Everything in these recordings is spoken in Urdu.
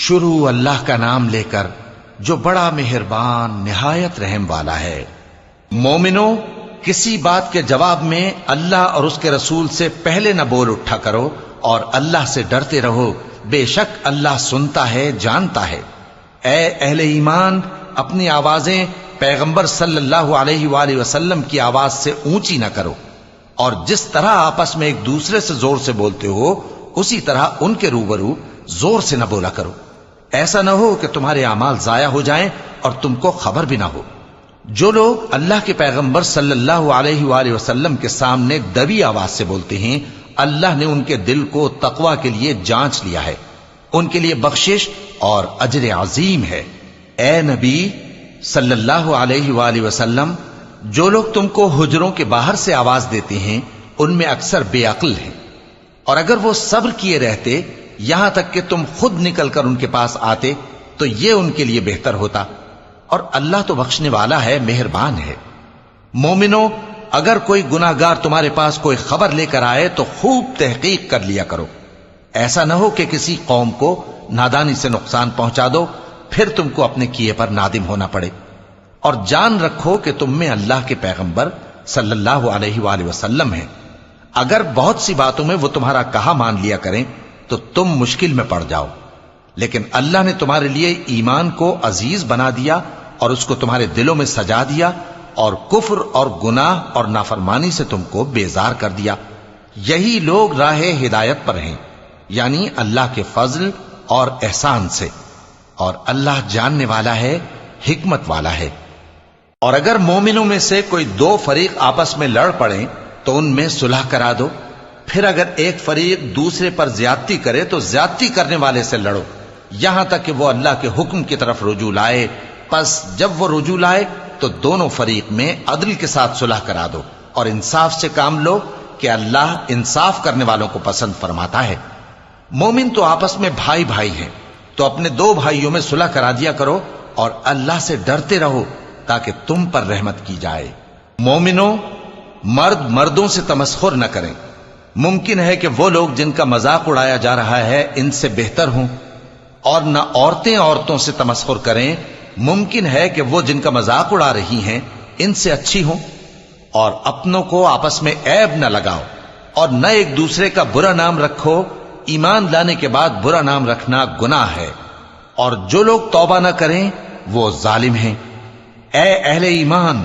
شروع اللہ کا نام لے کر جو بڑا مہربان نہایت رحم والا ہے۔ مومنو، کسی بات کے جواب میں اللہ اور اس کے رسول سے پہلے نہ بول اٹھا کرو اور اللہ سے ڈرتے رہو، بے شک اللہ سنتا ہے، جانتا ہے۔ اے اہل ایمان، اپنی آوازیں پیغمبر صلی اللہ علیہ وآلہ وسلم کی آواز سے اونچی نہ کرو، اور جس طرح آپس میں ایک دوسرے سے زور سے بولتے ہو اسی طرح ان کے روبرو زور سے نہ بولا کرو، ایسا نہ ہو کہ تمہارے اعمال ضائع ہو جائیں اور تم کو خبر بھی نہ ہو۔ جو لوگ اللہ کے پیغمبر صلی اللہ علیہ وآلہ وسلم کے سامنے دبی آواز سے بولتے ہیں، اللہ نے ان کے دل کو تقوی کے لیے جانچ لیا ہے، ان کے لیے بخشش اور اجر عظیم ہے۔ اے نبی صلی اللہ علیہ وآلہ وسلم، جو لوگ تم کو حجروں کے باہر سے آواز دیتے ہیں ان میں اکثر بے عقل ہیں، اور اگر وہ صبر کیے رہتے یہاں تک کہ تم خود نکل کر ان کے پاس آتے تو یہ ان کے لیے بہتر ہوتا، اور اللہ تو بخشنے والا ہے، مہربان ہے۔ مومنو، اگر کوئی گناہگار تمہارے پاس کوئی خبر لے کر آئے تو خوب تحقیق کر لیا کرو، ایسا نہ ہو کہ کسی قوم کو نادانی سے نقصان پہنچا دو پھر تم کو اپنے کیے پر نادم ہونا پڑے۔ اور جان رکھو کہ تم میں اللہ کے پیغمبر صلی اللہ علیہ وآلہ وسلم ہیں، اگر بہت سی باتوں میں وہ تمہارا کہا مان لیا کریں تو تم مشکل میں پڑ جاؤ، لیکن اللہ نے تمہارے لیے ایمان کو عزیز بنا دیا اور اس کو تمہارے دلوں میں سجا دیا، اور کفر اور گناہ اور نافرمانی سے تم کو بیزار کر دیا۔ یہی لوگ راہ ہدایت پر ہیں، یعنی اللہ کے فضل اور احسان سے، اور اللہ جاننے والا ہے، حکمت والا ہے۔ اور اگر مومنوں میں سے کوئی دو فریق آپس میں لڑ پڑیں تو ان میں صلح کرا دو، پھر اگر ایک فریق دوسرے پر زیادتی کرے تو زیادتی کرنے والے سے لڑو، یہاں تک کہ وہ اللہ کے حکم کی طرف رجوع لائے۔ پس جب وہ رجوع لائے تو دونوں فریق میں عدل کے ساتھ صلح کرا دو، اور انصاف سے کام لو کہ اللہ انصاف کرنے والوں کو پسند فرماتا ہے۔ مومن تو آپس میں بھائی بھائی ہیں، تو اپنے دو بھائیوں میں صلح کرا دیا کرو، اور اللہ سے ڈرتے رہو تاکہ تم پر رحمت کی جائے۔ مومنو، مرد مردوں سے تمسخر نہ کریں، ممکن ہے کہ وہ لوگ جن کا مذاق اڑایا جا رہا ہے ان سے بہتر ہوں، اور نہ عورتیں عورتوں سے تمسخر کریں، ممکن ہے کہ وہ جن کا مذاق اڑا رہی ہیں ان سے اچھی ہوں۔ اور اپنوں کو آپس میں عیب نہ لگاؤ، اور نہ ایک دوسرے کا برا نام رکھو، ایمان لانے کے بعد برا نام رکھنا گناہ ہے، اور جو لوگ توبہ نہ کریں وہ ظالم ہیں۔ اے اہل ایمان،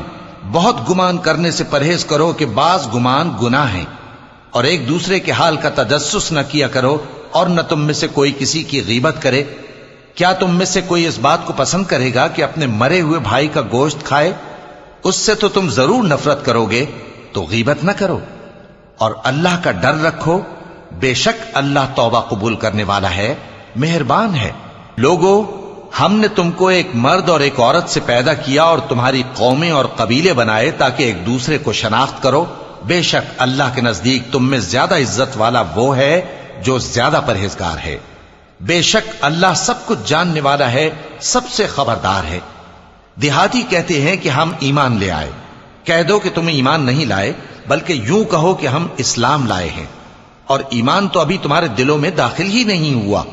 بہت گمان کرنے سے پرہیز کرو کہ بعض گمان گناہ ہیں، اور ایک دوسرے کے حال کا تجسس نہ کیا کرو، اور نہ تم میں سے کوئی کسی کی غیبت کرے۔ کیا تم میں سے کوئی اس بات کو پسند کرے گا کہ اپنے مرے ہوئے بھائی کا گوشت کھائے؟ اس سے تو تم ضرور نفرت کرو گے، تو غیبت نہ کرو، اور اللہ کا ڈر رکھو، بے شک اللہ توبہ قبول کرنے والا ہے، مہربان ہے۔ لوگو، ہم نے تم کو ایک مرد اور ایک عورت سے پیدا کیا اور تمہاری قومیں اور قبیلے بنائے تاکہ ایک دوسرے کو شناخت کرو، بے شک اللہ کے نزدیک تم میں زیادہ عزت والا وہ ہے جو زیادہ پرہیزگار ہے۔ بے شک اللہ سب کچھ جاننے والا ہے، سب سے خبردار ہے۔ دیہاتی کہتے ہیں کہ ہم ایمان لے آئے، کہہ دو کہ تم ایمان نہیں لائے، بلکہ یوں کہو کہ ہم اسلام لائے ہیں، اور ایمان تو ابھی تمہارے دلوں میں داخل ہی نہیں ہوا۔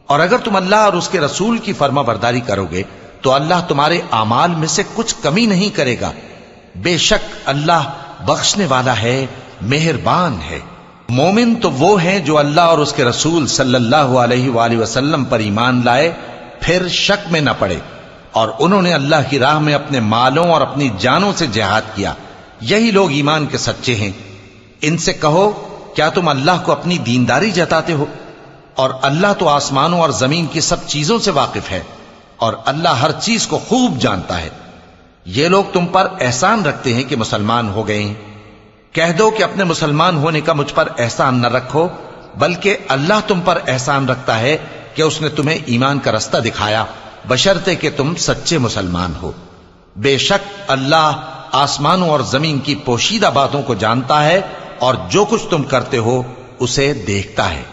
اور اگر تم اللہ اور اس کے رسول کی فرما برداری کرو گے تو اللہ تمہارے اعمال میں سے کچھ کمی نہیں کرے گا، بے شک اللہ بخشنے والا ہے، مہربان ہے۔ مومن تو وہ ہیں جو اللہ اور اس کے رسول صلی اللہ علیہ وآلہ وسلم پر ایمان لائے، پھر شک میں نہ پڑے، اور انہوں نے اللہ کی راہ میں اپنے مالوں اور اپنی جانوں سے جہاد کیا، یہی لوگ ایمان کے سچے ہیں۔ ان سے کہو، کیا تم اللہ کو اپنی دینداری جتاتے ہو؟ اور اللہ تو آسمانوں اور زمین کی سب چیزوں سے واقف ہے، اور اللہ ہر چیز کو خوب جانتا ہے۔ یہ لوگ تم پر احسان رکھتے ہیں کہ مسلمان ہو گئے ہیں، کہہ دو کہ اپنے مسلمان ہونے کا مجھ پر احسان نہ رکھو، بلکہ اللہ تم پر احسان رکھتا ہے کہ اس نے تمہیں ایمان کا رستہ دکھایا، بشرطے کہ تم سچے مسلمان ہو۔ بے شک اللہ آسمانوں اور زمین کی پوشیدہ باتوں کو جانتا ہے، اور جو کچھ تم کرتے ہو اسے دیکھتا ہے۔